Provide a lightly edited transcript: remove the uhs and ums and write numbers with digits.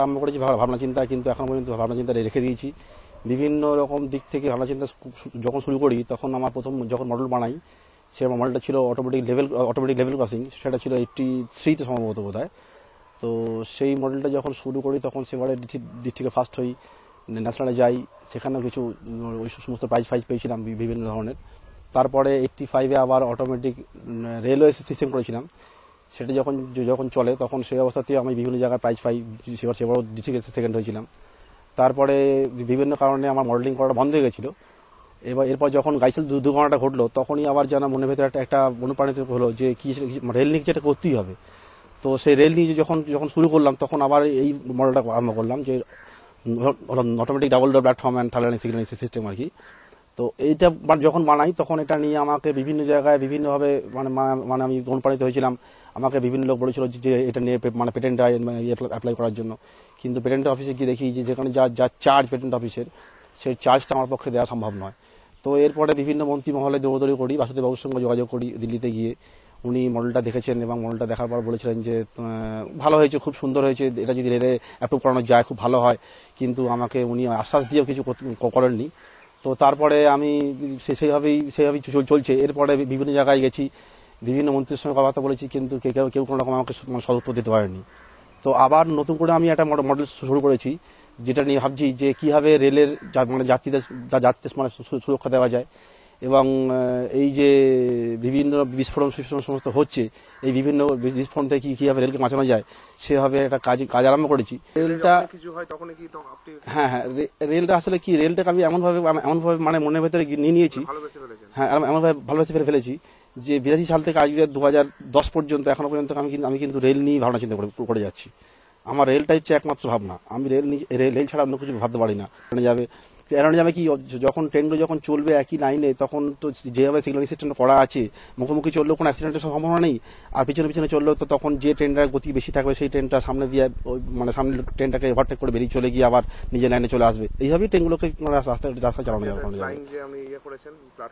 আরম্ভ করেছি ভাবনা চিন্তা, কিন্তু এখন পর্যন্ত ভাবনা চিন্তা রেখে দিয়েছি। বিভিন্ন রকম দিক থেকে ভাবনা চিন্তা যখন শুরু করি, তখন আমার প্রথম যখন মডেল বানাই, সে মডেলটা ছিল অটোমেটিক লেভেল ক্রসিং, সেটা ছিল 83-তে সম্ভবত বোধহয়। তো সেই মডেলটা যখন শুরু করি, তখন সেবারে ডিস্ট্রিক্টে ফার্স্ট হই, ন্যাশনালে যাই, সেখানেও কিছু ওই সমস্ত প্রাইজ পেয়েছিলাম বিভিন্ন ধরনের। তারপরে 85-এ আবার অটোমেটিক রেলওয়ে সিস্টেম করেছিলাম, সেটা যখন যখন চলে তখন সেই অবস্থাতেই আমি বিভিন্ন জায়গায় প্রাইজ পাই, সেবারও ডিস্ট্রিক্টে সেকেন্ড হয়েছিলাম। তারপরে বিভিন্ন কারণে আমার মডেলিং করাটা বন্ধ হয়ে গেছিলো। এরপর যখন গাইসেল দুর্ঘটনাটা ঘটলো, তখনই আবার যেন মনের ভেতরে একটা অনুপ্রাণিত হলো যে কি রেল নিয়ে যেটা করতেই হবে। তো সেই রেল নিয়ে যখন শুরু করলাম, তখন আবার এই মডেলটা আরম্ভ করলাম, যে automatic double door platform and third line signal system আর কি। তো এইটা যখন বানাই, তখন এটা নিয়ে আমাকে বিভিন্ন জায়গায় বিভিন্নভাবে মানে আমি অনুপ্রাণিত হয়েছিলাম। আমাকে বিভিন্ন লোক বলেছিল যে এটা নিয়ে পেটেন্ট অ্যাপ্লাই করার জন্য, কিন্তু পেটেন্ট অফিসে গিয়ে দেখি যে যেখানে যা চার্জ পেটেন্ট অফিসের, সেই চার্জটা আমার পক্ষে দেওয়া সম্ভব নয়। তো এরপরে বিভিন্ন মন্ত্রী মহলে দৌড়দৌড়ি করি, বাসুদেব বাবুর সঙ্গে যোগাযোগ করি দিল্লিতে গিয়ে। উনি মডেলটা দেখেছেন এবং মডেলটা দেখার পর বলেছিলেন যে ভালো হয়েছে, খুব সুন্দর হয়েছে, এটা যদি রেলে অ্যাপ্রুভ করানো যায় খুব ভালো হয়। কিন্তু আমাকে উনি আশ্বাস দিয়েও কিছু করেননি। তো তারপরে আমি সেইভাবেই চলছে। এরপরে বিভিন্ন জায়গায় গেছি, বিভিন্ন মন্ত্রীর সঙ্গে কথা বলেছি, কিন্তু কেউ কোনো রকম আমাকে সদুত্তর দিতে পারেনি। তো আবার নতুন করে আমি একটা মডেল শুরু করেছি, যেটা নিয়ে ভাবছি যে কীভাবে রেলের যাত্রীদের সুরক্ষা দেওয়া যায়, এবং এই যে বিভিন্ন বিস্ফোরণ সমস্ত হচ্ছে, এই বিভিন্ন বিস্ফোরণ থেকে কীভাবে রেলকে বাঁচানো যায়, সেভাবে একটা কাজ আরম্ভ করেছি। রেলটা হ্যাঁ, রেলটা আসলে কি, রেলটাকে আমি এমনভাবে মানে মনের ভেতরে নিয়ে নিয়েছি, হ্যাঁ এমনভাবে ভালোবেসে ফেলেছি যে 82 সাল থেকে আজ 2010 পর্যন্ত, এখনো পর্যন্ত আমি কিন্তু রেল নিয়ে ভাবনা চিন্তা করে যাচ্ছি। আমার রেলটাই হচ্ছে একমাত্র ভাবনা। আমি রেল ছাড়া অন্য কিছু ভাবতে পারি না। যাবে কি, যখন ট্রেনগুলো যখন চলবে একই লাইনে, তখন তো যেভাবে সিগন্যালিং সিস্টেম করা আছে, মুখোমুখি চললেও কোনো অ্যাক্সিডেন্টের সম্ভাবনা নেই। আর পিছনে চললেও তো তখন যে ট্রেনটার গতি বেশি থাকবে, সেই ট্রেনটা সামনে দিয়ে সামনে ট্রেনটাকে ওভারটেক করে বেরিয়ে চলে গিয়ে আবার নিজের লাইনে চলে আসবে। এইভাবেই ট্রেনগুলোকে রাস্তায় চালানো যাবে।